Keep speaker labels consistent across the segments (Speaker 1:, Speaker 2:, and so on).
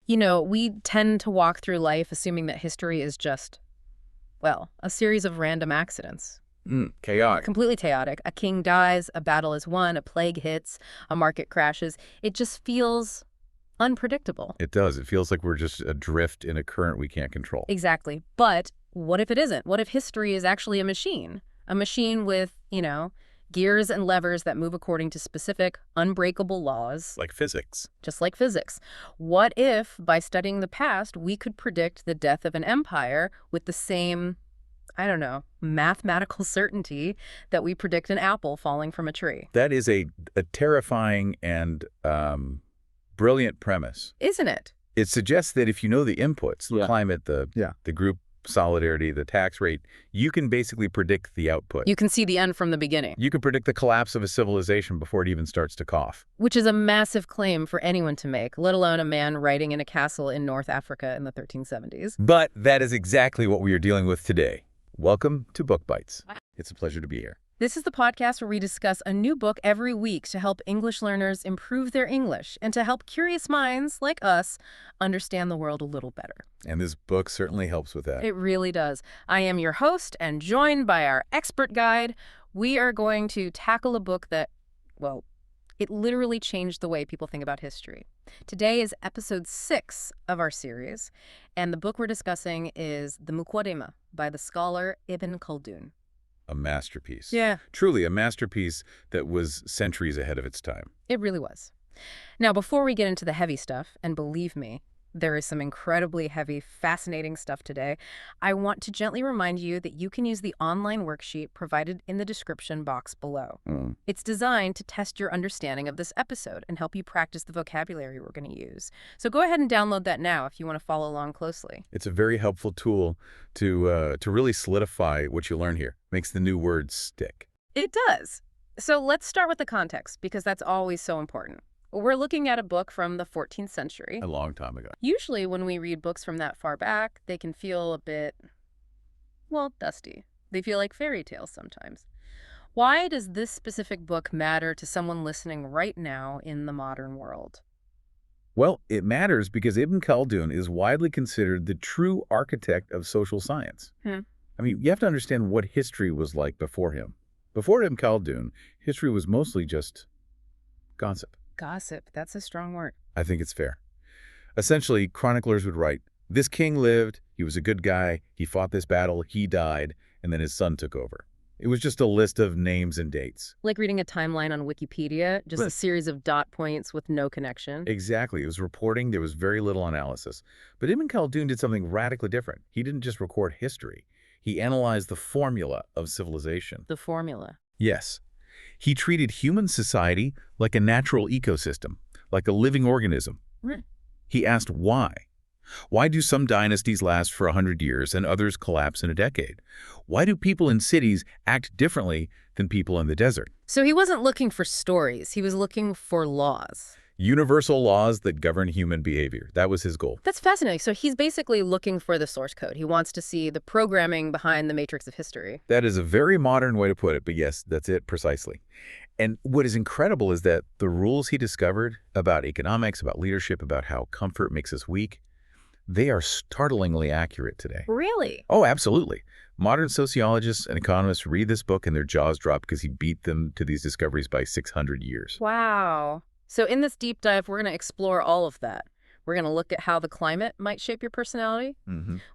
Speaker 1: You know, we tend to walk through life assuming that history is just, well, a series of random accidents.
Speaker 2: Chaotic.
Speaker 1: Completely chaotic. A king dies, a battle is won, a plague hits, a market crashes. It just feels unpredictable.
Speaker 2: It does. It feels like we're just adrift in a current we can't control.
Speaker 1: Exactly. But what if it isn't? What if history is actually a machine? A machine with, gears and levers that move according to specific, unbreakable laws.
Speaker 2: Like physics.
Speaker 1: Just like physics. What if, by studying the past, we could predict the death of an empire with the same, mathematical certainty that we predict an apple falling from a tree?
Speaker 2: That is a terrifying and brilliant premise.
Speaker 1: Isn't it?
Speaker 2: It suggests that if you know the inputs, the climate, the group solidarity, the tax rate, you can basically predict the output.
Speaker 1: You can see the end from the beginning.
Speaker 2: You can predict the collapse of a civilization before it even starts to cough.
Speaker 1: Which is a massive claim for anyone to make, let alone a man writing in a castle in North Africa in the 1370s.
Speaker 2: But that is exactly what we are dealing with today. Welcome to Book Bites. It's a pleasure to be here.
Speaker 1: This is the podcast where we discuss a new book every week to help English learners improve their English and to help curious minds like us understand the world a little better.
Speaker 2: And this book certainly helps with that.
Speaker 1: It really does. I am your host, and joined by our expert guide, we are going to tackle a book that, well, it literally changed the way people think about history. Today is episode 6 of our series, and the book we're discussing is The Muqaddimah by the scholar Ibn Khaldun.
Speaker 2: A masterpiece.
Speaker 1: Yeah.
Speaker 2: Truly a masterpiece that was centuries ahead of its time.
Speaker 1: It really was. Now, before we get into the heavy stuff, and believe me, there is some incredibly heavy, fascinating stuff today, I want to gently remind you that you can use the online worksheet provided in the description box below. It's designed to test your understanding of this episode and help you practice the vocabulary we're going to use. So go ahead and download that now if you want to follow along closely.
Speaker 2: It's a very helpful tool to really solidify what you learn here. Makes the new words stick.
Speaker 1: It does. So let's start with the context, because that's always so important. We're looking at a book from the 14th century.
Speaker 2: A long time ago.
Speaker 1: Usually when we read books from that far back, they can feel a bit, well, dusty. They feel like fairy tales sometimes. Why does this specific book matter to someone listening right now in the modern world?
Speaker 2: Well, it matters because Ibn Khaldun is widely considered the true architect of social science. I mean, you have to understand what history was like before him. Before Ibn Khaldun, history was mostly just gossip.
Speaker 1: Gossip, that's a strong word.
Speaker 2: I think it's fair. Essentially, chroniclers would write, this king lived, he was a good guy, he fought this battle, he died, and then his son took over. It was just a list of names and dates.
Speaker 1: Like reading a timeline on Wikipedia, just a series of dot points with no connection.
Speaker 2: Exactly. It was reporting. There was very little analysis. But Ibn Khaldun did something radically different. He didn't just record history. He analyzed the formula of civilization.
Speaker 1: The formula.
Speaker 2: Yes. He treated human society like a natural ecosystem, like a living organism. He asked why. Why do some dynasties last for 100 years and others collapse in a decade? Why do people in cities act differently than people in the desert?
Speaker 1: So he wasn't looking for stories. He was looking for laws.
Speaker 2: Universal laws that govern human behavior. That was his goal.
Speaker 1: That's fascinating. So he's basically looking for the source code. He wants to see the programming behind the matrix of history.
Speaker 2: That is a very modern way to put it, but yes, that's it precisely. And what is incredible is that the rules he discovered about economics, about leadership, about how comfort makes us weak, they are startlingly accurate today.
Speaker 1: Really?
Speaker 2: Oh, absolutely. Modern sociologists and economists read this book and their jaws drop because he beat them to these discoveries by 600 years.
Speaker 1: Wow. So in this deep dive, we're going to explore all of that. We're going to look at how the climate might shape your personality.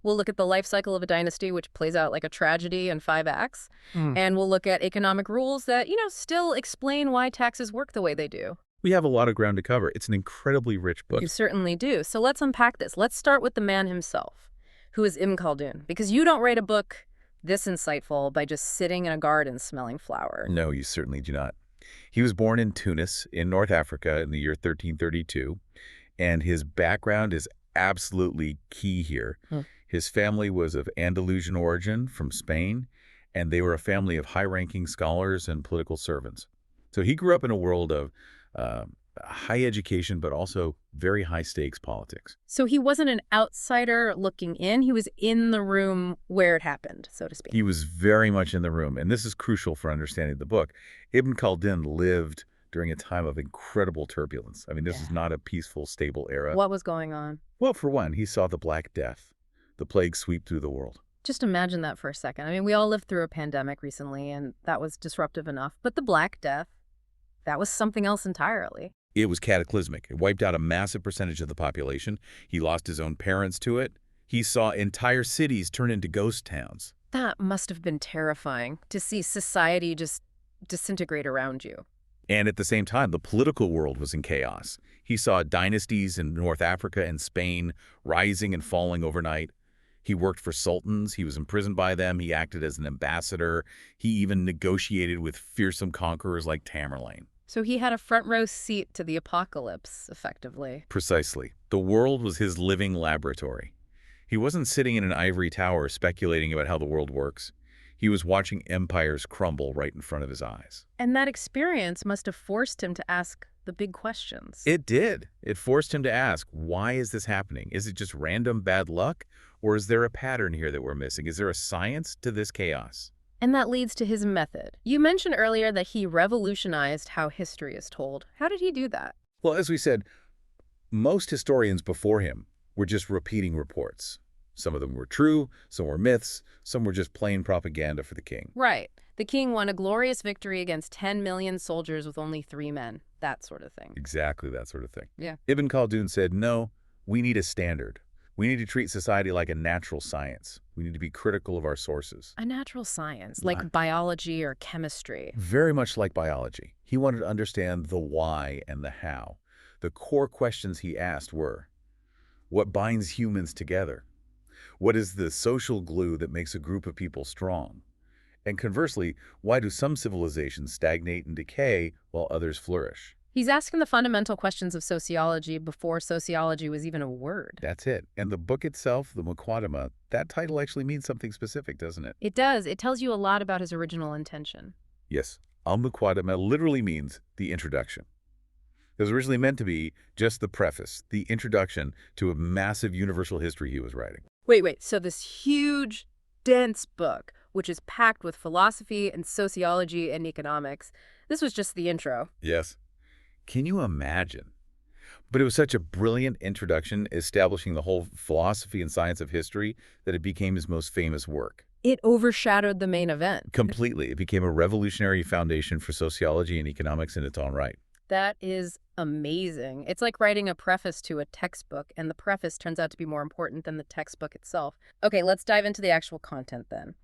Speaker 1: We'll look at the life cycle of a dynasty, which plays out like a tragedy in 5 acts. And we'll look at economic rules that, still explain why taxes work the way they do.
Speaker 2: We have a lot of ground to cover. It's an incredibly rich book.
Speaker 1: You certainly do. So let's unpack this. Let's start with the man himself, who is Ibn Khaldun. Because you don't write a book this insightful by just sitting in a garden smelling flowers.
Speaker 2: No, you certainly do not. He was born in Tunis in North Africa in the year 1332, and his background is absolutely key here. His family was of Andalusian origin from Spain, and they were a family of high-ranking scholars and political servants. So he grew up in a world of high education, but also very high-stakes politics.
Speaker 1: So he wasn't an outsider looking in. He was in the room where it happened, so to speak.
Speaker 2: He was very much in the room, and this is crucial for understanding the book. Ibn Khaldun lived during a time of incredible turbulence. I mean, this is
Speaker 1: Yeah.
Speaker 2: not a peaceful, stable era.
Speaker 1: What was going on?
Speaker 2: Well, for one, he saw the Black Death, the plague sweep through the world.
Speaker 1: Just imagine that for a second. I mean, we all lived through a pandemic recently, and that was disruptive enough. But the Black Death, that was something else entirely.
Speaker 2: It was cataclysmic. It wiped out a massive percentage of the population. He lost his own parents to it. He saw entire cities turn into ghost towns.
Speaker 1: That must have been terrifying to see society just disintegrate around you.
Speaker 2: And at the same time, the political world was in chaos. He saw dynasties in North Africa and Spain rising and falling overnight. He worked for sultans. He was imprisoned by them. He acted as an ambassador. He even negotiated with fearsome conquerors like Tamerlane.
Speaker 1: So he had a front row seat to the apocalypse, effectively.
Speaker 2: Precisely. The world was his living laboratory. He wasn't sitting in an ivory tower speculating about how the world works. He was watching empires crumble right in front of his eyes.
Speaker 1: And that experience must have forced him to ask the big questions.
Speaker 2: It did. It forced him to ask, why is this happening? Is it just random bad luck? Or is there a pattern here that we're missing? Is there a science to this chaos?
Speaker 1: And that leads to his method. You mentioned earlier that he revolutionized how history is told. How did he do that?
Speaker 2: Well, as we said, most historians before him were just repeating reports. Some of them were true, some were myths, some were just plain propaganda for the king.
Speaker 1: Right. The king won a glorious victory against 10 million soldiers with only 3 men. That sort of thing.
Speaker 2: Exactly that sort of thing.
Speaker 1: Yeah.
Speaker 2: Ibn Khaldun said, no, we need a standard. We need to treat society like a natural science. We need to be critical of our sources.
Speaker 1: A natural science, like biology or chemistry.
Speaker 2: Very much like biology. He wanted to understand the why and the how. The core questions he asked were, what binds humans together? What is the social glue that makes a group of people strong? And conversely, why do some civilizations stagnate and decay while others flourish?
Speaker 1: He's asking the fundamental questions of sociology before sociology was even a word.
Speaker 2: That's it. And the book itself, the Muqaddimah, that title actually means something specific, doesn't it?
Speaker 1: It does. It tells you a lot about his original intention.
Speaker 2: Yes. Al-Muqaddimah literally means the introduction. It was originally meant to be just the preface, the introduction to a massive universal history he was writing.
Speaker 1: Wait. So this huge, dense book, which is packed with philosophy and sociology and economics, this was just the intro.
Speaker 2: Yes. Can you imagine? But it was such a brilliant introduction establishing the whole philosophy and science of history that it became his most famous work.
Speaker 1: It overshadowed the main event.
Speaker 2: Completely. It became a revolutionary foundation for sociology and economics in its own right.
Speaker 1: That is amazing. It's like writing a preface to a textbook, and the preface turns out to be more important than the textbook itself. Okay, let's dive into the actual content then.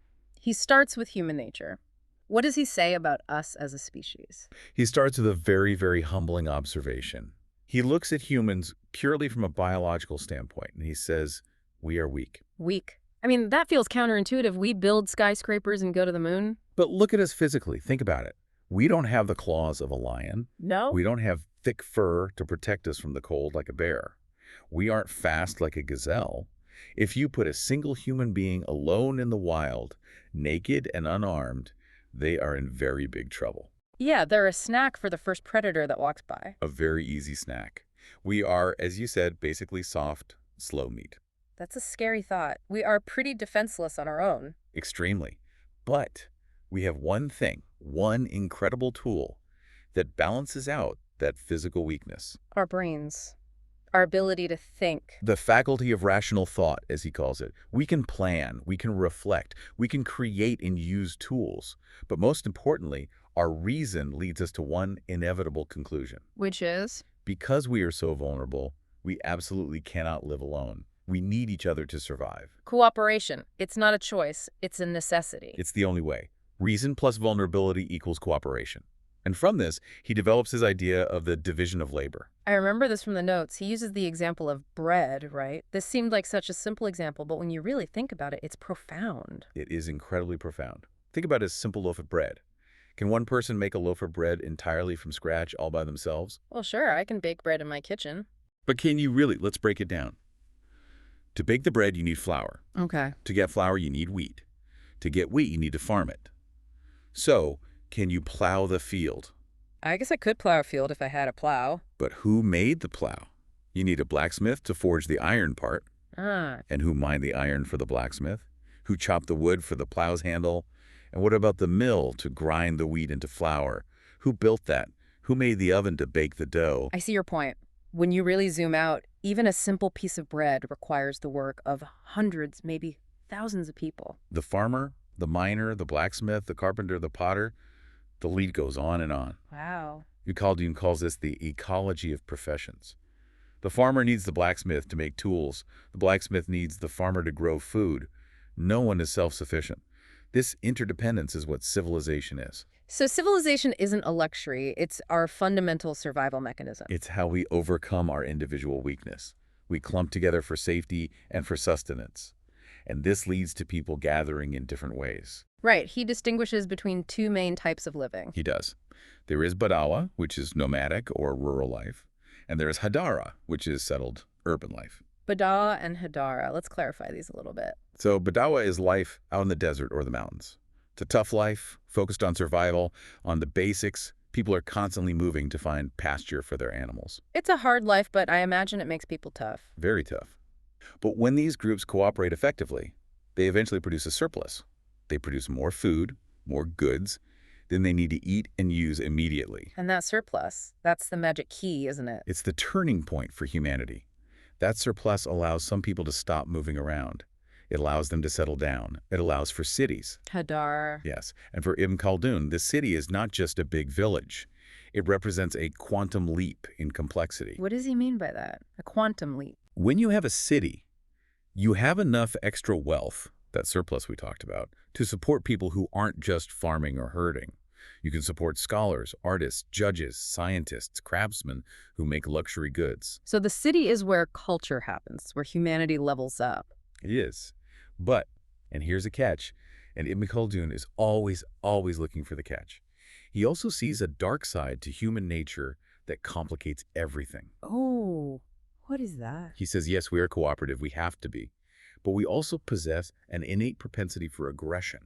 Speaker 1: He starts with human nature. What does he say about us as a species?
Speaker 2: He starts with a very, very humbling observation. He looks at humans purely from a biological standpoint, and he says, we are weak.
Speaker 1: Weak. I mean, that feels counterintuitive. We build skyscrapers and go to the moon.
Speaker 2: But look at us physically. Think about it. We don't have the claws of a lion.
Speaker 1: No.
Speaker 2: We don't have thick fur to protect us from the cold like a bear. We aren't fast like a gazelle. If you put a single human being alone in the wild, naked and unarmed, they are in very big trouble.
Speaker 1: Yeah, they're a snack for the first predator that walks by.
Speaker 2: A very easy snack. We are, as you said, basically soft, slow meat.
Speaker 1: That's a scary thought. We are pretty defenseless on our own.
Speaker 2: Extremely. But we have one thing, one incredible tool that balances out that physical weakness.
Speaker 1: Our brains. Our ability to think.
Speaker 2: The faculty of rational thought, as he calls it. We can plan, we can reflect, we can create and use tools. But most importantly, our reason leads us to one inevitable conclusion.
Speaker 1: Which is?
Speaker 2: Because we are so vulnerable, we absolutely cannot live alone. We need each other to survive.
Speaker 1: Cooperation. It's not a choice. It's a necessity.
Speaker 2: It's the only way. Reason plus vulnerability equals cooperation. And from this, he develops his idea of the division of labor.
Speaker 1: I remember this from the notes. He uses the example of bread, right? This seemed like such a simple example, but when you really think about it, it's profound.
Speaker 2: It is incredibly profound. Think about a simple loaf of bread. Can one person make a loaf of bread entirely from scratch all by themselves?
Speaker 1: Well, sure, I can bake bread in my kitchen.
Speaker 2: But can you really? Let's break it down. To bake the bread, you need flour.
Speaker 1: Okay.
Speaker 2: To get flour, you need wheat. To get wheat, you need to farm it. So, can you plow the field?
Speaker 1: I guess I could plow a field if I had a plow.
Speaker 2: But who made the plow? You need a blacksmith to forge the iron part.
Speaker 1: Ah,
Speaker 2: And who mined the iron for the blacksmith? Who chopped the wood for the plow's handle? And what about the mill to grind the wheat into flour? Who built that? Who made the oven to bake the dough?
Speaker 1: I see your point. When you really zoom out, even a simple piece of bread requires the work of hundreds, maybe thousands of people.
Speaker 2: The farmer, the miner, the blacksmith, the carpenter, the potter, the lead goes on and on.
Speaker 1: Wow.
Speaker 2: Ibn Khaldun calls this the ecology of professions. The farmer needs the blacksmith to make tools. The blacksmith needs the farmer to grow food. No one is self-sufficient. This interdependence is what civilization is.
Speaker 1: So civilization isn't a luxury, it's our fundamental survival mechanism.
Speaker 2: It's how we overcome our individual weakness. We clump together for safety and for sustenance. And this leads to people gathering in different ways.
Speaker 1: Right, he distinguishes between two main types of living.
Speaker 2: He does. There is Badawa, which is nomadic or rural life, and there is Hadara, which is settled urban life.
Speaker 1: Badawa and Hadara, let's clarify these a little bit.
Speaker 2: So Badawa is life out in the desert or the mountains. It's a tough life, focused on survival, on the basics. People are constantly moving to find pasture for their animals.
Speaker 1: It's a hard life, but I imagine it makes people tough.
Speaker 2: Very tough. But when these groups cooperate effectively, they eventually produce a surplus. They produce more food, more goods, than they need to eat and use immediately.
Speaker 1: And that surplus, that's the magic key, isn't it?
Speaker 2: It's the turning point for humanity. That surplus allows some people to stop moving around. It allows them to settle down. It allows for cities.
Speaker 1: Hadar.
Speaker 2: Yes, and for Ibn Khaldun, the city is not just a big village. It represents a quantum leap in complexity.
Speaker 1: What does he mean by that? A quantum leap?
Speaker 2: When you have a city, you have enough extra wealth, that surplus we talked about, to support people who aren't just farming or herding. You can support scholars, artists, judges, scientists, craftsmen who make luxury goods.
Speaker 1: So the city is where culture happens, where humanity levels up.
Speaker 2: It is. But, and here's a catch, and Ibn Khaldun is always looking for the catch. He also sees a dark side to human nature that complicates everything.
Speaker 1: Oh, what is that?
Speaker 2: He says, yes, we are cooperative, we have to be, but we also possess an innate propensity for aggression.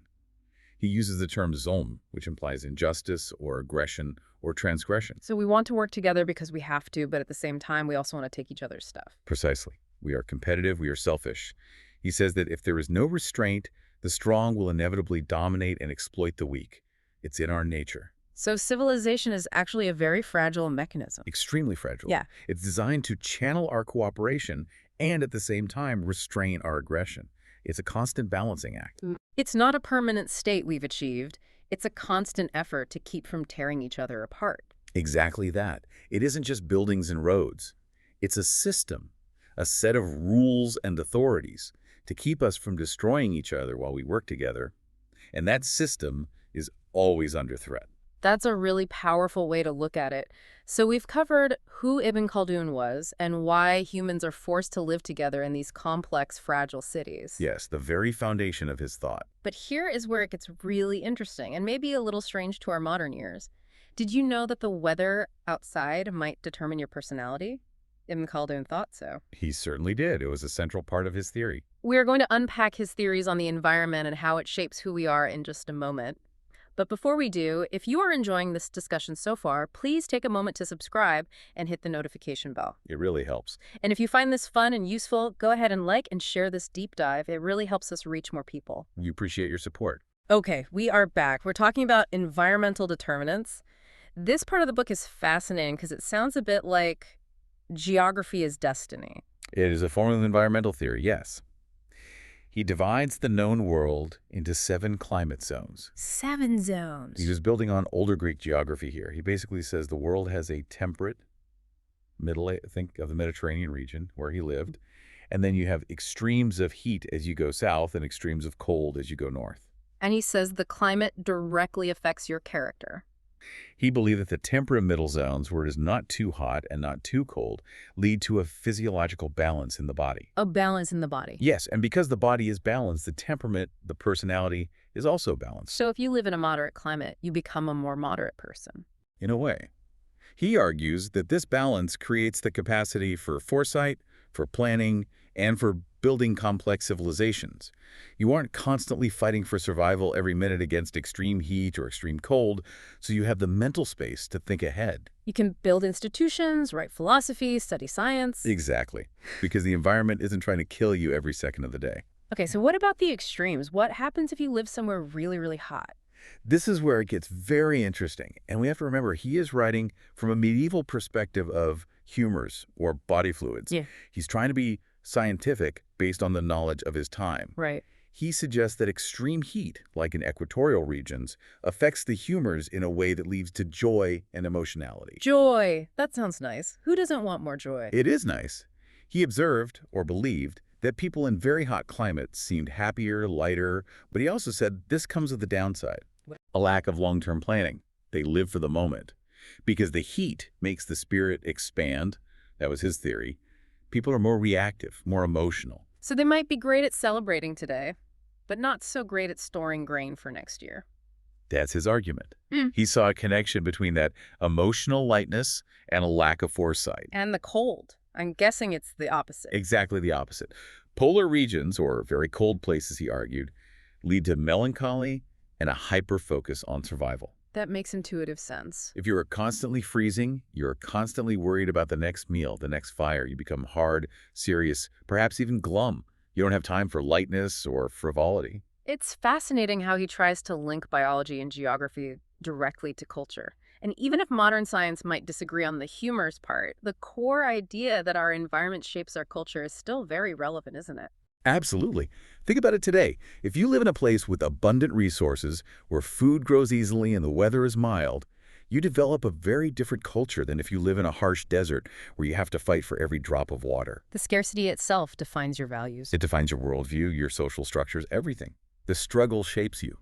Speaker 2: He uses the term zulm, which implies injustice or aggression or transgression.
Speaker 1: So we want to work together because we have to, but at the same time, we also want to take each other's stuff.
Speaker 2: Precisely. We are competitive, we are selfish. He says that if there is no restraint, the strong will inevitably dominate and exploit the weak. It's in our nature.
Speaker 1: So civilization is actually a very fragile mechanism.
Speaker 2: Extremely fragile.
Speaker 1: Yeah.
Speaker 2: It's designed to channel our cooperation and at the same time restrain our aggression. It's a constant balancing act.
Speaker 1: It's not a permanent state we've achieved. It's a constant effort to keep from tearing each other apart.
Speaker 2: Exactly that. It isn't just buildings and roads. It's a system, a set of rules and authorities to keep us from destroying each other while we work together. And that system is always under threat.
Speaker 1: That's a really powerful way to look at it. So we've covered who Ibn Khaldun was and why humans are forced to live together in these complex, fragile cities.
Speaker 2: Yes, the very foundation of his thought.
Speaker 1: But here is where it gets really interesting and maybe a little strange to our modern ears. Did you know that the weather outside might determine your personality? Ibn Khaldun thought so.
Speaker 2: He certainly did. It was a central part of his theory.
Speaker 1: We are going to unpack his theories on the environment and how it shapes who we are in just a moment. But before we do, if you are enjoying this discussion so far, please take a moment to subscribe and hit the notification bell.
Speaker 2: It really helps.
Speaker 1: And if you find this fun and useful, go ahead and like and share this deep dive. It really helps us reach more people.
Speaker 2: We appreciate your support.
Speaker 1: Okay, we are back. We're talking about environmental determinants. This part of the book is fascinating because it sounds a bit like geography is destiny.
Speaker 2: It is a form of environmental theory, yes. He divides the known world into 7 climate zones.
Speaker 1: 7 zones.
Speaker 2: He was building on older Greek geography here. He basically says the world has a temperate, think of the Mediterranean region where he lived, and then you have extremes of heat as you go south and extremes of cold as you go north.
Speaker 1: And he says the climate directly affects your character.
Speaker 2: He believed that the temperate middle zones, where it is not too hot and not too cold, lead to a physiological balance in the body.
Speaker 1: A balance in the body.
Speaker 2: Yes, and because the body is balanced, the temperament, the personality, is also balanced.
Speaker 1: So if you live in a moderate climate, you become a more moderate person.
Speaker 2: In a way. He argues that this balance creates the capacity for foresight, for planning, and for building complex civilizations. You aren't constantly fighting for survival every minute against extreme heat or extreme cold, so you have the mental space to think ahead.
Speaker 1: You can build institutions, write philosophy, study science.
Speaker 2: Exactly, because the environment isn't trying to kill you every second of the day.
Speaker 1: Okay, so what about the extremes? What happens if you live somewhere really, really hot?
Speaker 2: This is where it gets very interesting, and we have to remember he is writing from a medieval perspective of humors or body fluids.
Speaker 1: Yeah.
Speaker 2: He's trying to be scientific based on the knowledge of his time.
Speaker 1: Right.
Speaker 2: He suggests that extreme heat, like in equatorial regions, affects the humors in a way that leads to joy and emotionality.
Speaker 1: Joy. That sounds nice. Who doesn't want more joy?
Speaker 2: It is nice. He observed, or believed, that people in very hot climates seemed happier, lighter, but he also said this comes with the downside. A lack of long-term planning. They live for the moment. Because the heat makes the spirit expand, that was his theory, people are more reactive, more emotional.
Speaker 1: So they might be great at celebrating today, but not so great at storing grain for next year.
Speaker 2: That's his argument. He saw a connection between that emotional lightness and a lack of foresight.
Speaker 1: And the cold. I'm guessing it's the opposite.
Speaker 2: Exactly the opposite. Polar regions, or very cold places, he argued, lead to melancholy and a hyper-focus on survival.
Speaker 1: That makes intuitive sense.
Speaker 2: If you are constantly freezing, you're constantly worried about the next meal, the next fire. You become hard, serious, perhaps even glum. You don't have time for lightness or frivolity.
Speaker 1: It's fascinating how he tries to link biology and geography directly to culture. And even if modern science might disagree on the humors part, the core idea that our environment shapes our culture is still very relevant, isn't it?
Speaker 2: Absolutely. Think about it today. If you live in a place with abundant resources, where food grows easily and the weather is mild, you develop a very different culture than if you live in a harsh desert where you have to fight for every drop of water.
Speaker 1: The scarcity itself defines your values.
Speaker 2: It defines your worldview, your social structures, everything. The struggle shapes you.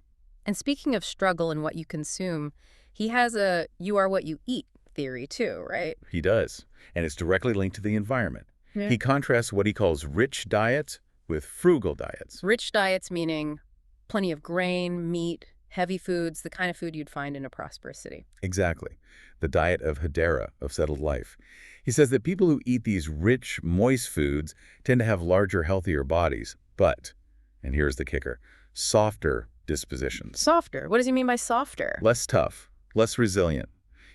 Speaker 1: And speaking of struggle and what you consume, he has a "you are what you eat" theory too, right?
Speaker 2: He does. And it's directly linked to the environment.
Speaker 1: Yeah.
Speaker 2: He contrasts what he calls rich diets with frugal diets.
Speaker 1: Rich diets meaning plenty of grain, meat, heavy foods, the kind of food you'd find in a prosperous city.
Speaker 2: Exactly. The diet of Hedera, of settled life. He says that people who eat these rich, moist foods tend to have larger, healthier bodies, but, and here's the kicker, softer dispositions.
Speaker 1: Softer. What does he mean by softer?
Speaker 2: Less tough, less resilient.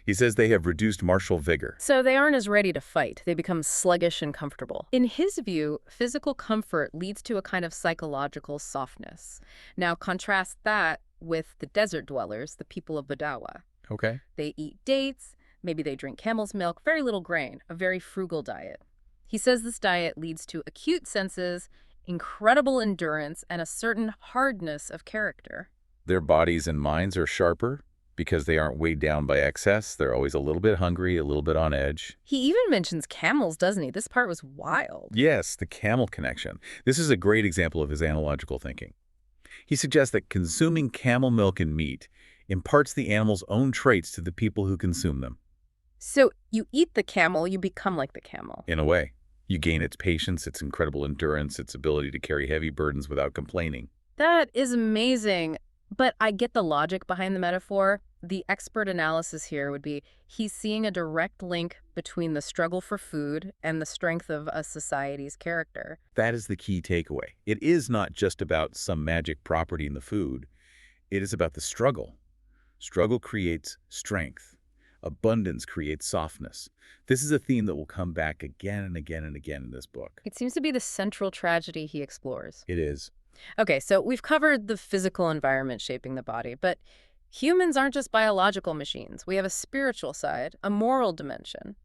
Speaker 2: He says they have reduced martial vigor.
Speaker 1: So they aren't as ready to fight. They become sluggish and comfortable. In his view, physical comfort leads to a kind of psychological softness. Now contrast that with the desert dwellers, the people of Badawa.
Speaker 2: Okay.
Speaker 1: They eat dates, maybe they drink camel's milk, very little grain, a very frugal diet. He says this diet leads to acute senses, incredible endurance, and a certain hardness of character.
Speaker 2: Their bodies and minds are sharper because they aren't weighed down by excess. They're always a little bit hungry, a little bit on edge.
Speaker 1: He even mentions camels, doesn't he? This part was wild.
Speaker 2: Yes, the camel connection. This is a great example of his analogical thinking. He suggests that consuming camel milk and meat imparts the animal's own traits to the people who consume them.
Speaker 1: So you eat the camel, you become like the camel.
Speaker 2: In a way, you gain its patience, its incredible endurance, its ability to carry heavy burdens without complaining.
Speaker 1: That is amazing. But I get the logic behind the metaphor. The expert analysis here would be he's seeing a direct link between the struggle for food and the strength of a society's character.
Speaker 2: That is the key takeaway. It is not just about some magic property in the food. It is about the struggle. Struggle creates strength. Abundance creates softness. This is a theme that will come back again and again and again in this book.
Speaker 1: It seems to be the central tragedy he explores.
Speaker 2: It is.
Speaker 1: Okay, so we've covered the physical environment shaping the body, but humans aren't just biological machines. We have a spiritual side, a moral dimension.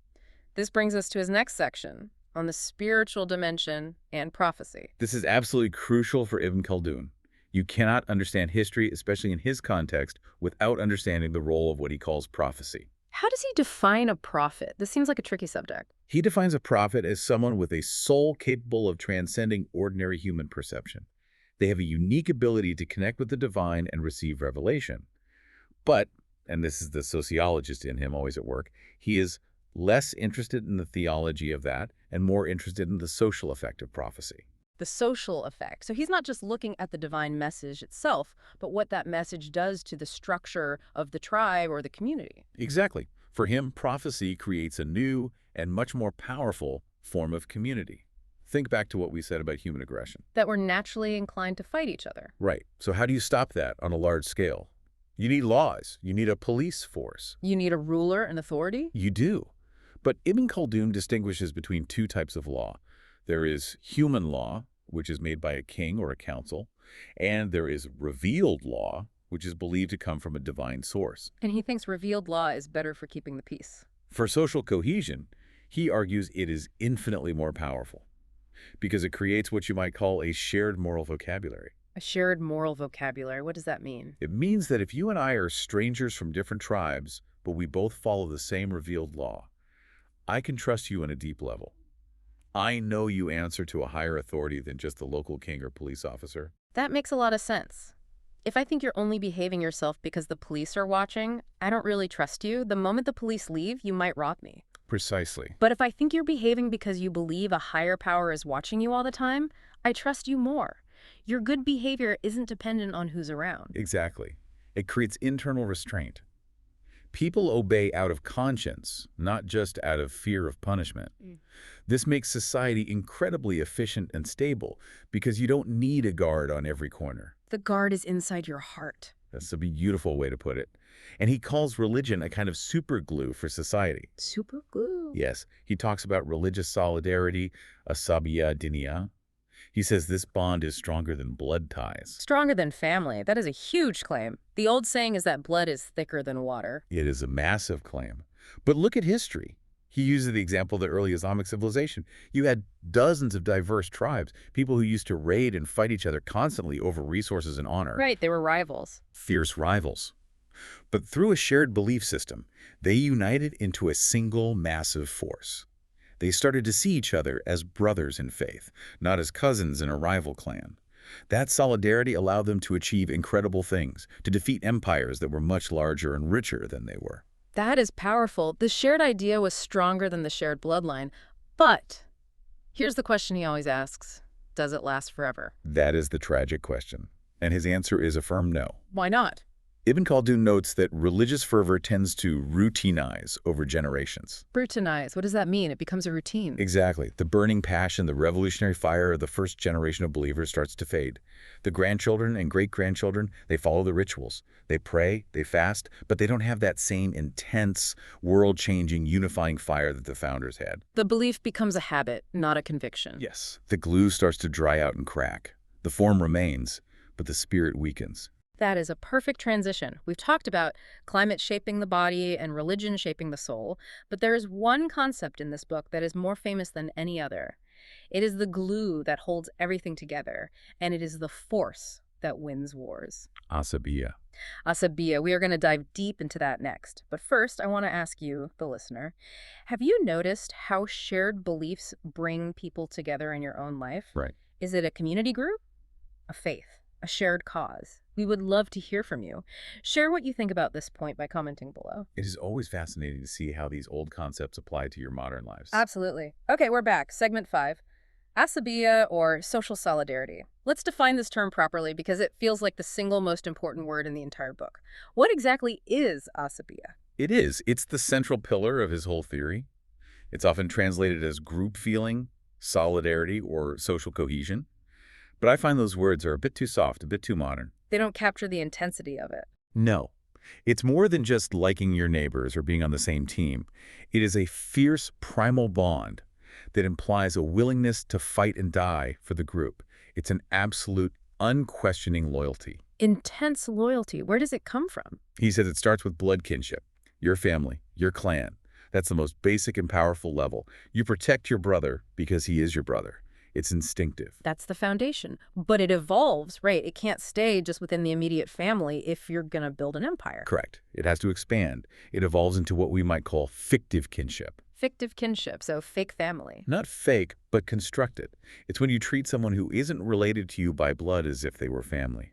Speaker 1: This brings us to his next section on the spiritual dimension and prophecy.
Speaker 2: This is absolutely crucial for Ibn Khaldun. You cannot understand history, especially in his context, without understanding the role of what he calls prophecy.
Speaker 1: How does he define a prophet? This seems like a tricky subject.
Speaker 2: He defines a prophet as someone with a soul capable of transcending ordinary human perception. They have a unique ability to connect with the divine and receive revelation. But, and this is the sociologist in him always at work, he is less interested in the theology of that and more interested in the social effect of prophecy.
Speaker 1: The social effect. So he's not just looking at the divine message itself, but what that message does to the structure of the tribe or the community.
Speaker 2: Exactly. For him, prophecy creates a new and much more powerful form of community. Think back to what we said about human aggression.
Speaker 1: That we're naturally inclined to fight each other.
Speaker 2: Right. So how do you stop that on a large scale? You need laws. You need a police force.
Speaker 1: You need a ruler and authority?
Speaker 2: You do. But Ibn Khaldun distinguishes between two types of law. There is human law, which is made by a king or a council, and there is revealed law, which is believed to come from a divine source.
Speaker 1: And he thinks revealed law is better for keeping the peace.
Speaker 2: For social cohesion, he argues it is infinitely more powerful because it creates what you might call a shared moral vocabulary.
Speaker 1: A shared moral vocabulary. What does that mean?
Speaker 2: It means that if you and I are strangers from different tribes, but we both follow the same revealed law, I can trust you on a deep level. I know you answer to a higher authority than just the local king or police officer.
Speaker 1: That makes a lot of sense. If I think you're only behaving yourself because the police are watching, I don't really trust you. The moment the police leave, you might rob me.
Speaker 2: Precisely.
Speaker 1: But if I think you're behaving because you believe a higher power is watching you all the time, I trust you more. Your good behavior isn't dependent on who's around.
Speaker 2: Exactly. It creates internal restraint. People obey out of conscience, not just out of fear of punishment. This makes society incredibly efficient and stable because you don't need a guard on every corner.
Speaker 1: The guard is inside your heart.
Speaker 2: That's a beautiful way to put it. And he calls religion a kind of super glue for society.
Speaker 1: Super glue.
Speaker 2: Yes, he talks about religious solidarity, Asabiyyah. He says this bond is stronger than blood ties.
Speaker 1: Stronger than family. That is a huge claim. The old saying is that blood is thicker than water.
Speaker 2: It is a massive claim. But look at history. He uses the example of the early Islamic civilization. You had dozens of diverse tribes, people who used to raid and fight each other constantly over resources and honor.
Speaker 1: Right, they were rivals.
Speaker 2: Fierce rivals. But through a shared belief system, they united into a single massive force. They started to see each other as brothers in faith, not as cousins in a rival clan. That solidarity allowed them to achieve incredible things, to defeat empires that were much larger and richer than they were.
Speaker 1: That is powerful. The shared idea was stronger than the shared bloodline. But here's the question he always asks. Does it last forever?
Speaker 2: That is the tragic question. And his answer is a firm no.
Speaker 1: Why not?
Speaker 2: Ibn Khaldun notes that religious fervor tends to routinize over generations.
Speaker 1: Routinize. What does that mean? It becomes a routine.
Speaker 2: Exactly. The burning passion, the revolutionary fire of the first generation of believers starts to fade. The grandchildren and great-grandchildren, they follow the rituals. They pray, they fast, but they don't have that same intense, world-changing, unifying fire that the founders had.
Speaker 1: The belief becomes a habit, not a conviction.
Speaker 2: Yes. The glue starts to dry out and crack. The form remains, but the spirit weakens.
Speaker 1: That is a perfect transition. We've talked about climate shaping the body and religion shaping the soul, but there is one concept in this book that is more famous than any other. It is the glue that holds everything together, and it is the force that wins wars.
Speaker 2: Asabiyyah.
Speaker 1: Asabiyyah. We are going to dive deep into that next. But first, I want to ask you, the listener, have you noticed how shared beliefs bring people together in your own life?
Speaker 2: Right.
Speaker 1: Is it a community group? A faith? A shared cause? We would love to hear from you. Share what you think about this point by commenting below.
Speaker 2: It is always fascinating to see how these old concepts apply to your modern lives.
Speaker 1: Absolutely. Okay, we're back. Segment 5. Asabiyyah, or social solidarity. Let's define this term properly because it feels like the single most important word in the entire book. What exactly is Asabiyyah?
Speaker 2: It is. It's the central pillar of his whole theory. It's often translated as group feeling, solidarity, or social cohesion. But I find those words are a bit too soft, a bit too modern.
Speaker 1: They don't capture the intensity of it.
Speaker 2: No. It's more than just liking your neighbors or being on the same team. It is a fierce, primal bond that implies a willingness to fight and die for the group. It's an absolute, unquestioning loyalty.
Speaker 1: Intense loyalty. Where does it come from?
Speaker 2: He says it starts with blood kinship, your family, your clan. That's the most basic and powerful level. You protect your brother because he is your brother. It's instinctive.
Speaker 1: That's the foundation. But it evolves, right? It can't stay just within the immediate family if you're going to build an empire.
Speaker 2: Correct. It has to expand. It evolves into what we might call fictive kinship.
Speaker 1: Fictive kinship, so fake family.
Speaker 2: Not fake, but constructed. It's when you treat someone who isn't related to you by blood as if they were family.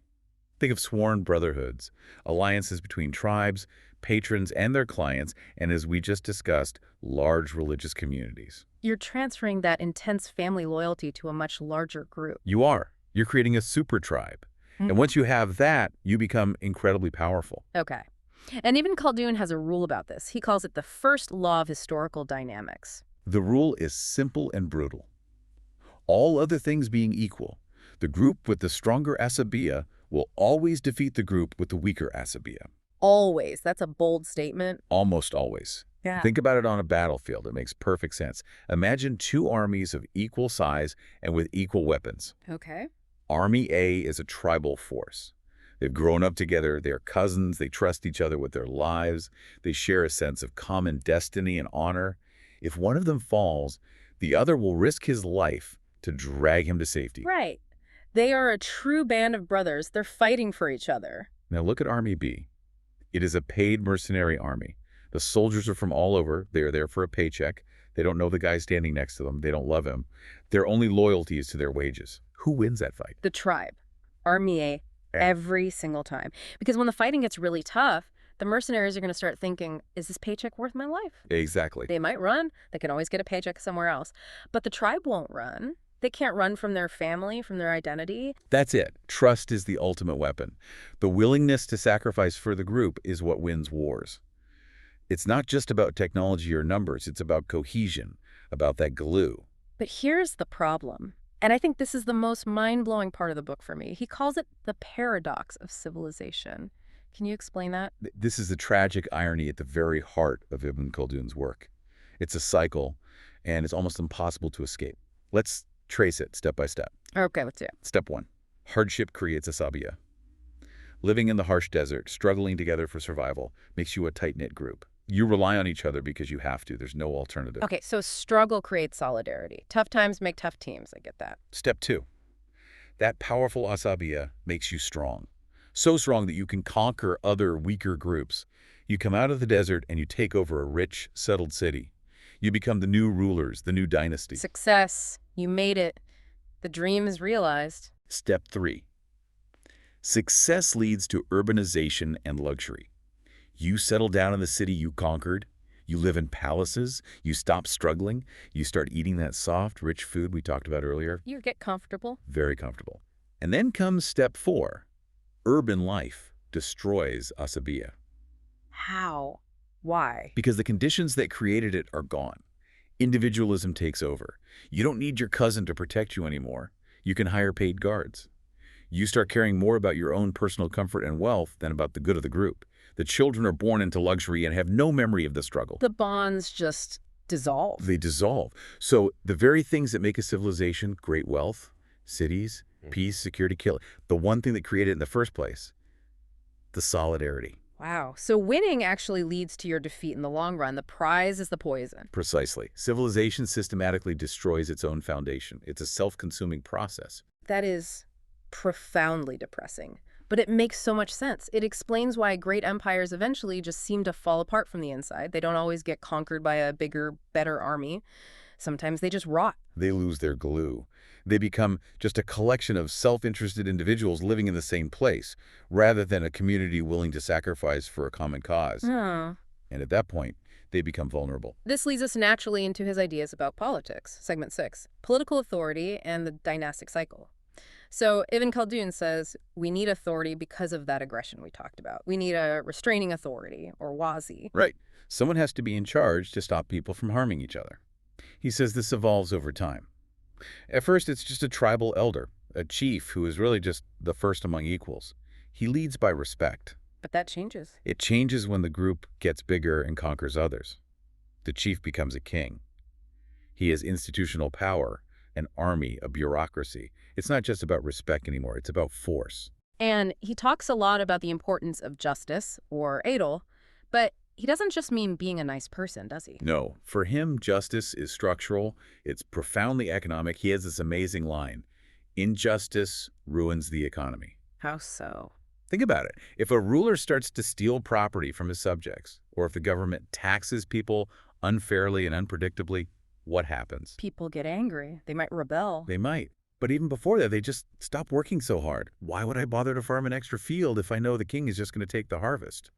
Speaker 2: Think of sworn brotherhoods, alliances between tribes, patrons and their clients, and as we just discussed, large religious communities.
Speaker 1: You're transferring that intense family loyalty to a much larger group.
Speaker 2: You are. You're creating a super tribe. And once you have that, you become incredibly powerful.
Speaker 1: Okay. And Ibn Khaldun has a rule about this. He calls it the first law of historical dynamics.
Speaker 2: The rule is simple and brutal. All other things being equal, the group with the stronger Asabiyyah will always defeat the group with the weaker Asabiyyah.
Speaker 1: Always. That's a bold statement.
Speaker 2: Almost always.
Speaker 1: Yeah.
Speaker 2: Think about it on a battlefield. It makes perfect sense. Imagine two armies of equal size and with equal weapons.
Speaker 1: Okay.
Speaker 2: Army A is a tribal force. They've grown up together, they're cousins, they trust each other with their lives, they share a sense of common destiny and honor. If one of them falls, the other will risk his life to drag him to safety.
Speaker 1: Right. They are a true band of brothers. They're fighting for each other.
Speaker 2: Now look at Army B. It is a paid mercenary army. The soldiers are from all over. They are there for a paycheck. They don't know the guy standing next to them. They don't love him. Their only loyalty is to their wages. Who wins that fight?
Speaker 1: The tribe. Army A. Every single time. Because when the fighting gets really tough, the mercenaries are going to start thinking, is this paycheck worth my life?
Speaker 2: Exactly.
Speaker 1: They might run. They can always get a paycheck somewhere else. But the tribe won't run. They can't run from their family, from their identity.
Speaker 2: That's it. Trust is the ultimate weapon. The willingness to sacrifice for the group is what wins wars. It's not just about technology or numbers. It's about cohesion, about that glue.
Speaker 1: But here's the problem. And I think this is the most mind-blowing part of the book for me. He calls it the paradox of civilization. Can you explain that?
Speaker 2: This is the tragic irony at the very heart of Ibn Khaldun's work. It's a cycle, and it's almost impossible to escape. Let's trace it step by step.
Speaker 1: Okay, let's do it.
Speaker 2: Step 1. Hardship creates Asabiyyah. Living in the harsh desert, struggling together for survival, makes you a tight-knit group. You rely on each other because you have to. There's no alternative.
Speaker 1: Okay, so struggle creates solidarity. Tough times make tough teams. I get that.
Speaker 2: Step 2. That powerful Asabiyyah makes you strong. So strong that you can conquer other weaker groups. You come out of the desert and you take over a rich, settled city. You become the new rulers, the new dynasty.
Speaker 1: Success. You made it. The dream is realized.
Speaker 2: Step 3. Success leads to urbanization and luxury. You settle down in the city you conquered. You live in palaces. You stop struggling. You start eating that soft, rich food we talked about earlier.
Speaker 1: You get comfortable.
Speaker 2: Very comfortable. And then comes step 4. Urban life destroys Asabiyyah.
Speaker 1: How? Why?
Speaker 2: Because the conditions that created it are gone. Individualism takes over. You don't need your cousin to protect you anymore. You can hire paid guards. You start caring more about your own personal comfort and wealth than about the good of the group. The children are born into luxury and have no memory of the struggle.
Speaker 1: The bonds just dissolve.
Speaker 2: They dissolve. So the very things that make a civilization, great wealth, cities, peace, security, kill, the one thing that created it in the first place, the solidarity.
Speaker 1: Wow. So winning actually leads to your defeat in the long run. The prize is the poison.
Speaker 2: Precisely. Civilization systematically destroys its own foundation. It's a self-consuming process.
Speaker 1: That is profoundly depressing. But it makes so much sense. It explains why great empires eventually just seem to fall apart from the inside. They don't always get conquered by a bigger, better army. Sometimes they just rot.
Speaker 2: They lose their glue. They become just a collection of self-interested individuals living in the same place, rather than a community willing to sacrifice for a common cause.
Speaker 1: Oh.
Speaker 2: And at that point, they become vulnerable.
Speaker 1: This leads us naturally into his ideas about politics, segment 6, political authority and the dynastic cycle. So Ibn Khaldun says we need authority because of that aggression we talked about. We need a restraining authority, or wazi.
Speaker 2: Right. Someone has to be in charge to stop people from harming each other. He says this evolves over time. At first, it's just a tribal elder, a chief who is really just the first among equals. He leads by respect.
Speaker 1: But that changes.
Speaker 2: It changes when the group gets bigger and conquers others. The chief becomes a king. He has institutional power, an army, a bureaucracy. It's not just about respect anymore. It's about force.
Speaker 1: And he talks a lot about the importance of justice, or edel, but he doesn't just mean being a nice person, does he?
Speaker 2: No. For him, justice is structural. It's profoundly economic. He has this amazing line, injustice ruins the economy.
Speaker 1: How so?
Speaker 2: Think about it. If a ruler starts to steal property from his subjects, or if the government taxes people unfairly and unpredictably, what happens?
Speaker 1: People get angry. They might rebel.
Speaker 2: They might. But even before that, they just stop working so hard. Why would I bother to farm an extra field if I know the king is just going to take the harvest?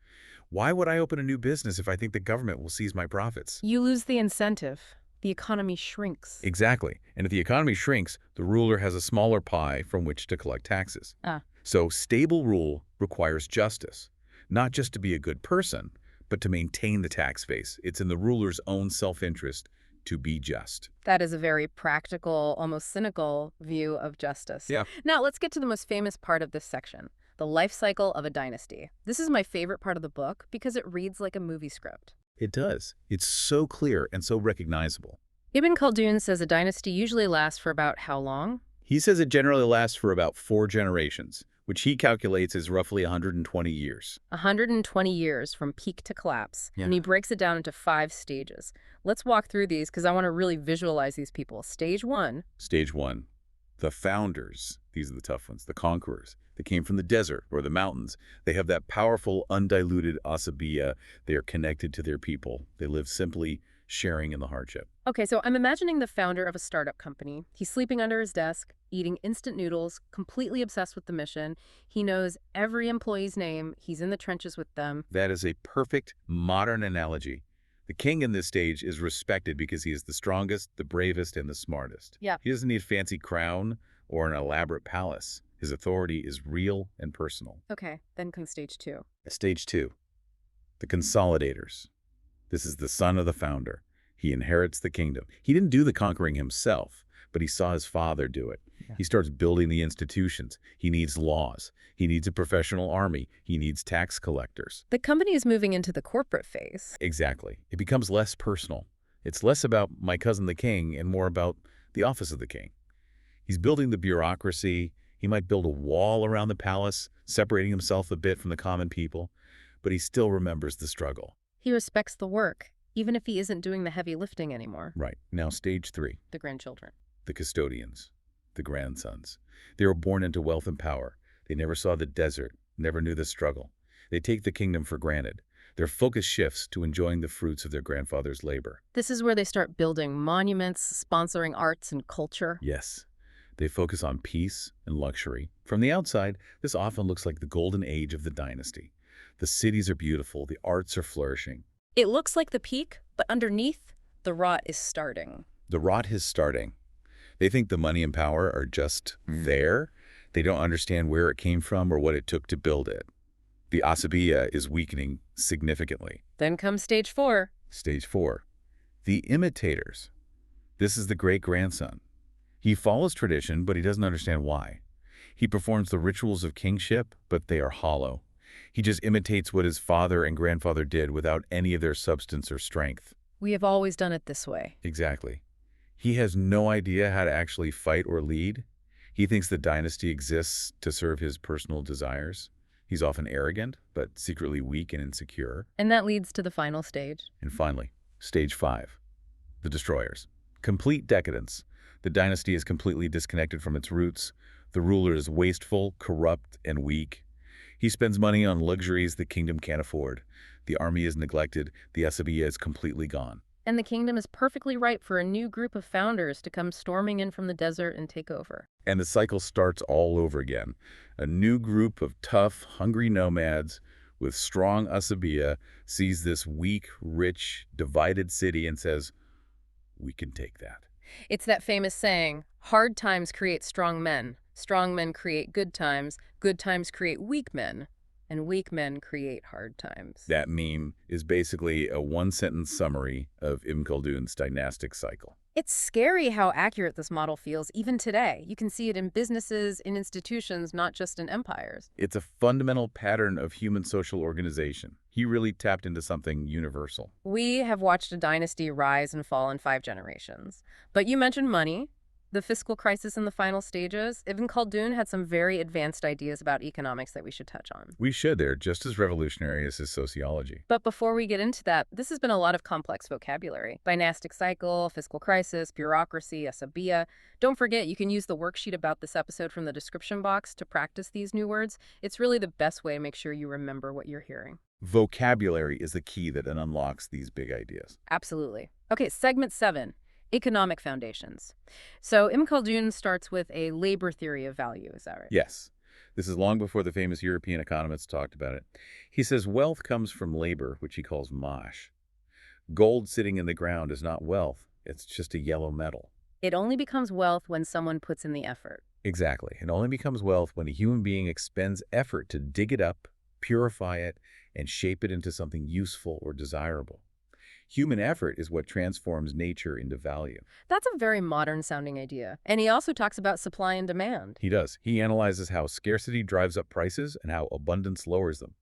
Speaker 2: Why would I open a new business if I think the government will seize my profits?
Speaker 1: You lose the incentive. The economy shrinks.
Speaker 2: Exactly. And if the economy shrinks, the ruler has a smaller pie from which to collect taxes. So stable rule requires justice, not just to be a good person, but to maintain the tax base. It's in the ruler's own self-interest to be just.
Speaker 1: That is a very practical, almost cynical view of justice.
Speaker 2: Yeah.
Speaker 1: Now, let's get to the most famous part of this section, the life cycle of a dynasty. This is my favorite part of the book because it reads like a movie script.
Speaker 2: It does. It's so clear and so recognizable.
Speaker 1: Ibn Khaldun says a dynasty usually lasts for about how long?
Speaker 2: He says it generally lasts for about 4 generations, which he calculates is roughly 120 years.
Speaker 1: 120 years from peak to collapse,
Speaker 2: Yeah.
Speaker 1: and he breaks it down into 5 stages. Let's walk through these because I want to really visualize these people. Stage 1.
Speaker 2: Stage 1, the founders. These are the tough ones, the conquerors. They came from the desert or the mountains. They have that powerful, undiluted Asabiyyah. They are connected to their people. They live simply, sharing in the hardship.
Speaker 1: Okay, so I'm imagining the founder of a startup company. He's sleeping under his desk, eating instant noodles, completely obsessed with the mission. He knows every employee's name. He's in the trenches with them.
Speaker 2: That is a perfect modern analogy. The king in this stage is respected because he is the strongest, the bravest, and the smartest.
Speaker 1: Yeah.
Speaker 2: He doesn't need a fancy crown or an elaborate palace. His authority is real and personal.
Speaker 1: Okay, then comes stage 2.
Speaker 2: Stage 2, the consolidators. This is the son of the founder. He inherits the kingdom. He didn't do the conquering himself, but he saw his father do it.
Speaker 1: Yeah.
Speaker 2: He starts building the institutions. He needs laws. He needs a professional army. He needs tax collectors.
Speaker 1: The company is moving into the corporate phase.
Speaker 2: Exactly. It becomes less personal. It's less about my cousin the king and more about the office of the king. He's building the bureaucracy. He might build a wall around the palace, separating himself a bit from the common people, but he still remembers the struggle.
Speaker 1: He respects the work, even if he isn't doing the heavy lifting anymore.
Speaker 2: Right. Now, stage 3,
Speaker 1: The grandchildren.
Speaker 2: the custodians, the grandsons. They were born into wealth and power. They never saw the desert, never knew the struggle. They take the kingdom for granted. Their focus shifts to enjoying the fruits of their grandfather's labor.
Speaker 1: This is where they start building monuments, sponsoring arts and culture.
Speaker 2: Yes, they focus on peace and luxury. From the outside, this often looks like the golden age of the dynasty. The cities are beautiful, the arts are flourishing.
Speaker 1: It looks like the peak, but underneath, the rot is starting.
Speaker 2: The rot is starting. They think the money and power are just there. They don't understand where it came from or what it took to build it. The Asabiyyah is weakening significantly.
Speaker 1: Then comes stage 4.
Speaker 2: Stage 4, the imitators. This is the great-grandson. He follows tradition, but he doesn't understand why. He performs the rituals of kingship, but they are hollow. He just imitates what his father and grandfather did without any of their substance or strength.
Speaker 1: We have always done it this way.
Speaker 2: Exactly. He has no idea how to actually fight or lead. He thinks the dynasty exists to serve his personal desires. He's often arrogant, but secretly weak and insecure.
Speaker 1: And that leads to the final stage.
Speaker 2: And finally, stage 5, the destroyers. Complete decadence. The dynasty is completely disconnected from its roots. The ruler is wasteful, corrupt, and weak. He spends money on luxuries the kingdom can't afford. The army is neglected. The Asabiyyah is completely gone.
Speaker 1: And the kingdom is perfectly ripe for a new group of founders to come storming in from the desert and take over.
Speaker 2: And the cycle starts all over again. A new group of tough, hungry nomads with strong Asabiyyah sees this weak, rich, divided city and says, we can take that.
Speaker 1: It's that famous saying, hard times create strong men create good times create weak men, and weak men create hard times.
Speaker 2: That meme is basically a one-sentence summary of Ibn Khaldun's dynastic cycle.
Speaker 1: It's scary how accurate this model feels even today. You can see it in businesses, in institutions, not just in empires.
Speaker 2: It's a fundamental pattern of human social organization. He really tapped into something universal.
Speaker 1: We have watched a dynasty rise and fall in 5 generations. But you mentioned money, the fiscal crisis in the final stages. Ibn Khaldun had some very advanced ideas about economics that we should touch on.
Speaker 2: We should. They're just as revolutionary as his sociology.
Speaker 1: But before we get into that, this has been a lot of complex vocabulary. Dynastic cycle, fiscal crisis, bureaucracy, Asabiyyah. Don't forget, you can use the worksheet about this episode from the description box to practice these new words. It's really the best way to make sure you remember what you're hearing.
Speaker 2: Vocabulary is the key that unlocks these big ideas.
Speaker 1: Absolutely. Okay, segment 7. Economic foundations. So Ibn Khaldun starts with a labor theory of value, is that right?
Speaker 2: Yes. This is long before the famous European economists talked about it. He says wealth comes from labor, which he calls mash. Gold sitting in the ground is not wealth. It's just a yellow metal.
Speaker 1: It only becomes wealth when someone puts in the effort.
Speaker 2: Exactly. It only becomes wealth when a human being expends effort to dig it up, purify it, and shape it into something useful or desirable. Human effort is what transforms nature into value.
Speaker 1: That's a very modern-sounding idea. And he also talks about supply and demand.
Speaker 2: He does. He analyzes how scarcity drives up prices and how abundance lowers them.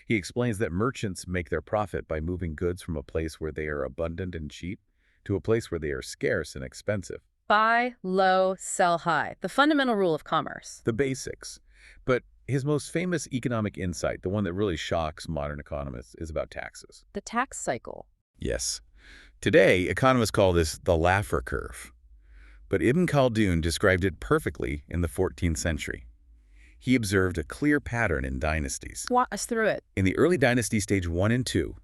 Speaker 2: He explains that merchants make their profit by moving goods from a place where they are abundant and cheap to a place where they are scarce and expensive.
Speaker 1: Buy low, sell high. The fundamental rule of commerce.
Speaker 2: The basics. But His most famous economic insight, the one that really shocks modern economists, is about taxes.
Speaker 1: The tax cycle.
Speaker 2: Yes. Today, economists call this the Laffer curve. But Ibn Khaldun described it perfectly in the 14th century. He observed a clear pattern in dynasties.
Speaker 1: Walk us through it.
Speaker 2: In the early dynasty stage 1 and 2,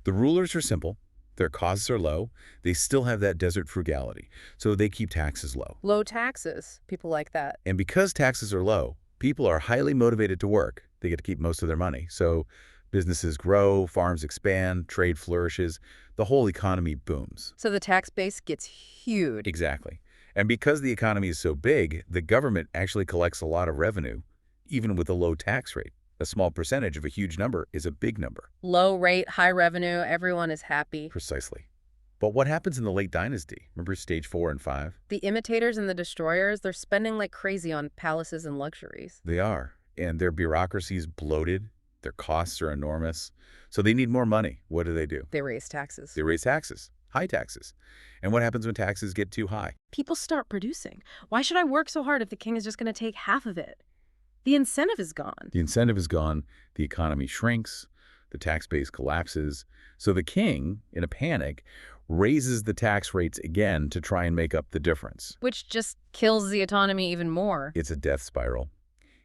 Speaker 2: the rulers are simple, their costs are low, they still have that desert frugality, so they keep taxes low.
Speaker 1: Low taxes. People like that.
Speaker 2: And because taxes are low, people are highly motivated to work. They get to keep most of their money. So businesses grow, farms expand, trade flourishes, the whole economy booms.
Speaker 1: So the tax base gets huge.
Speaker 2: Exactly. And because the economy is so big, the government actually collects a lot of revenue, even with a low tax rate. A small percentage of a huge number is a big number.
Speaker 1: Low rate, high revenue, everyone is happy.
Speaker 2: Precisely. But what happens in the late dynasty? Remember stage 4 and 5?
Speaker 1: The imitators and the destroyers, they're spending like crazy on palaces and luxuries.
Speaker 2: They are. And their bureaucracy is bloated. Their costs are enormous. So they need more money. What do?
Speaker 1: They raise taxes.
Speaker 2: They raise taxes. High taxes. And what happens when taxes get too high?
Speaker 1: People start producing. Why should I work so hard if the king is just going to take half of it? The incentive is gone.
Speaker 2: The incentive is gone. The economy shrinks. The tax base collapses. So the king, in a panic, raises the tax rates again to try and make up the difference.
Speaker 1: Which just kills the economy even more.
Speaker 2: It's a death spiral.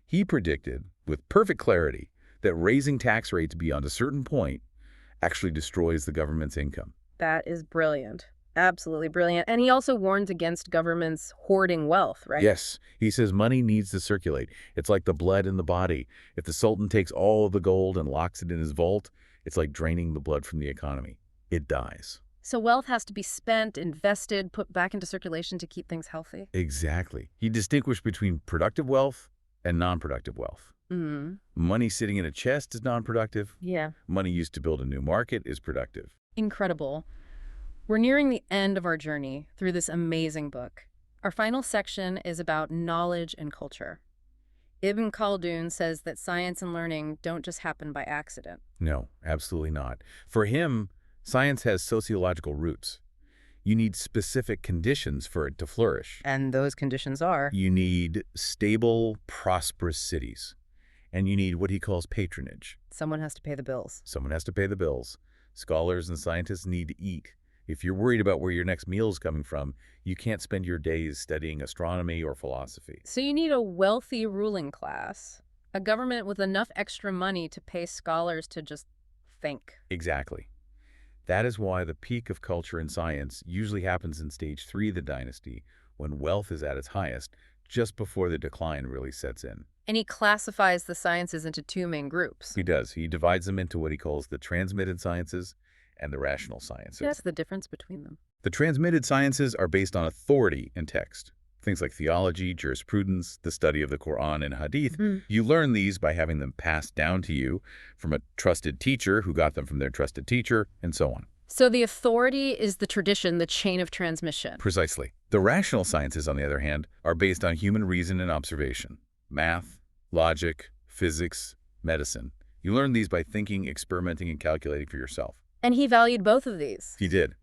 Speaker 2: He predicted, with perfect clarity, that raising tax rates beyond a certain point actually destroys the government's income.
Speaker 1: That is brilliant. Absolutely brilliant. And he also warns against governments hoarding wealth, right?
Speaker 2: Yes. He says money needs to circulate. It's like the blood in the body. If the sultan takes all of the gold and locks it in his vault, it's like draining the blood from the economy. It dies.
Speaker 1: So wealth has to be spent, invested, put back into circulation to keep things healthy?
Speaker 2: Exactly. He distinguished between productive wealth and non-productive wealth.
Speaker 1: Mm-hmm.
Speaker 2: Money sitting in a chest is non-productive.
Speaker 1: Yeah.
Speaker 2: Money used to build a new market is productive.
Speaker 1: Incredible. We're nearing the end of our journey through this amazing book. Our final section is about knowledge and culture. Ibn Khaldun says that science and learning don't just happen by accident.
Speaker 2: No, absolutely not. For him, science has sociological roots. You need specific conditions for it to flourish.
Speaker 1: And those conditions are?
Speaker 2: You need stable, prosperous cities. And you need what he calls patronage.
Speaker 1: Someone has to pay the bills.
Speaker 2: Someone has to pay the bills. Scholars and scientists need to eat. If you're worried about where your next meal is coming from, you can't spend your days studying astronomy or philosophy.
Speaker 1: So you need a wealthy ruling class, a government with enough extra money to pay scholars to just think.
Speaker 2: Exactly. That is why the peak of culture and science usually happens in stage 3 of the dynasty, when wealth is at its highest, just before the decline really sets in.
Speaker 1: And he classifies the sciences into two main groups.
Speaker 2: He does. He divides them into what he calls the transmitted sciences and the rational sciences.
Speaker 1: That's the difference between them.
Speaker 2: The transmitted sciences are based on authority and text. Things like theology, jurisprudence, the study of the Quran and Hadith. You learn these by having them passed down to you from a trusted teacher who got them from their trusted teacher, and so on.
Speaker 1: So the authority is the tradition, the chain of transmission.
Speaker 2: Precisely. The rational sciences, on the other hand, are based on human reason and observation. Math, logic, physics, medicine. You learn these by thinking, experimenting, and calculating for yourself.
Speaker 1: And he valued both of these.
Speaker 2: He did.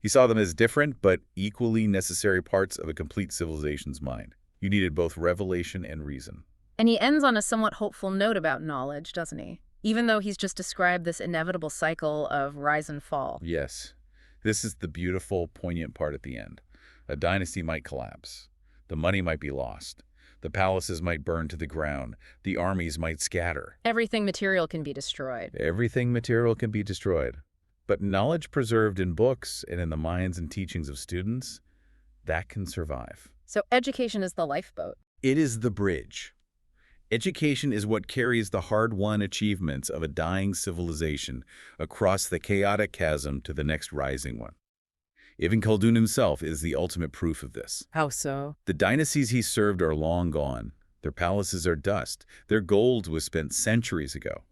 Speaker 2: He saw them as different but equally necessary parts of a complete civilization's mind. You needed both revelation and reason.
Speaker 1: And he ends on a somewhat hopeful note about knowledge, doesn't he? Even though he's just described this inevitable cycle of rise and fall.
Speaker 2: Yes. This is the beautiful, poignant part at the end. A dynasty might collapse. The money might be lost. The palaces might burn to the ground. The armies might scatter.
Speaker 1: Everything material can be destroyed.
Speaker 2: Everything material can be destroyed. But knowledge preserved in books and in the minds and teachings of students, that can survive.
Speaker 1: So education is the lifeboat.
Speaker 2: It is the bridge. Education is what carries the hard-won achievements of a dying civilization across the chaotic chasm to the next rising one. Ibn Khaldun himself is the ultimate proof of this.
Speaker 1: How so?
Speaker 2: The dynasties he served are long gone. Their palaces are dust. Their gold was spent centuries ago.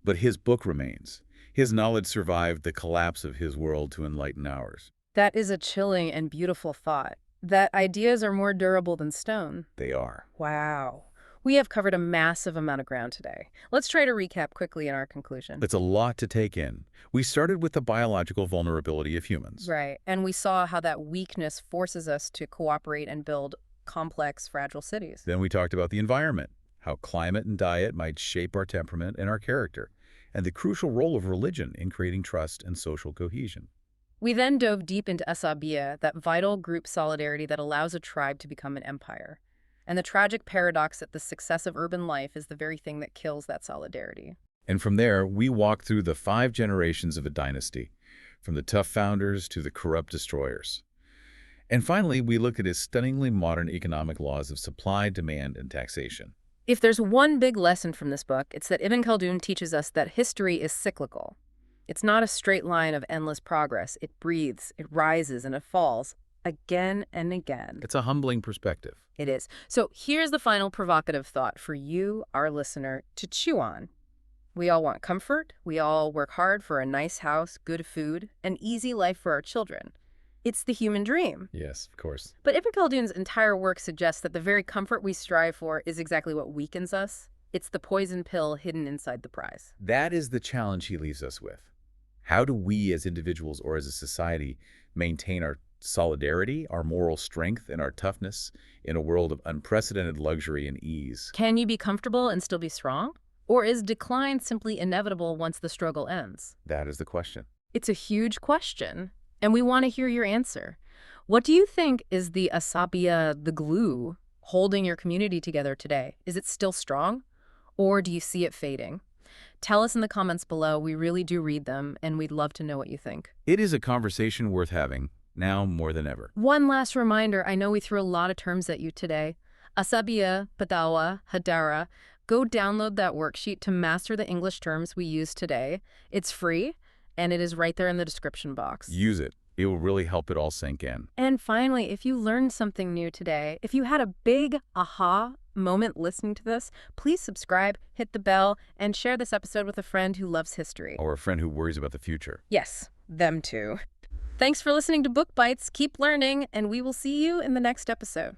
Speaker 2: But his book remains. His knowledge survived the collapse of his world to enlighten ours.
Speaker 1: That is a chilling and beautiful thought. That ideas are more durable than stone.
Speaker 2: They are.
Speaker 1: Wow. We have covered a massive amount of ground today. Let's try to recap quickly in our conclusion.
Speaker 2: It's a lot to take in. We started with the biological vulnerability of humans.
Speaker 1: Right. And we saw how that weakness forces us to cooperate and build complex, fragile cities.
Speaker 2: Then we talked about the environment, how climate and diet might shape our temperament and our character, and the crucial role of religion in creating trust and social cohesion.
Speaker 1: We then dove deep into Asabiyyah, that vital group solidarity that allows a tribe to become an empire, and the tragic paradox that the success of urban life is the very thing that kills that solidarity.
Speaker 2: And from there, we walk through the 5 generations of a dynasty, from the tough founders to the corrupt destroyers. And finally, we look at his stunningly modern economic laws of supply, demand, and taxation.
Speaker 1: If there's one big lesson from this book, it's that Ibn Khaldun teaches us that history is cyclical. It's not a straight line of endless progress. It breathes, it rises, and it falls again and again.
Speaker 2: It's a humbling perspective.
Speaker 1: It is. So here's the final provocative thought for you, our listener, to chew on. We all want comfort. We all work hard for a nice house, good food, an easy life for our children. It's the human dream.
Speaker 2: Yes, of course.
Speaker 1: But Ibn Khaldun's entire work suggests that the very comfort we strive for is exactly what weakens us. It's the poison pill hidden inside the prize.
Speaker 2: That is the challenge he leaves us with. How do we as individuals or as a society maintain our solidarity, our moral strength, and our toughness in a world of unprecedented luxury and ease?
Speaker 1: Can you be comfortable and still be strong? Or is decline simply inevitable once the struggle ends?
Speaker 2: That is the question.
Speaker 1: It's a huge question, and we want to hear your answer. What do you think is the Asabiyyah, the glue, holding your community together today? Is it still strong, or do you see it fading? Tell us in the comments below. We really do read them, and we'd love to know what you think.
Speaker 2: It is a conversation worth having, now more than ever.
Speaker 1: One last reminder, I know we threw a lot of terms at you today. Asabiyyah, Badawa, Hadara. Go download that worksheet to master the English terms we use today. It's free, and it is right there in the description box.
Speaker 2: Use it. It will really help it all sink in.
Speaker 1: And finally, if you learned something new today, if you had a big aha moment listening to this, please subscribe, hit the bell, and share this episode with a friend who loves history.
Speaker 2: Or a friend who worries about the future.
Speaker 1: Yes, them too. Thanks for listening to Book Bites. Keep learning, and we will see you in the next episode.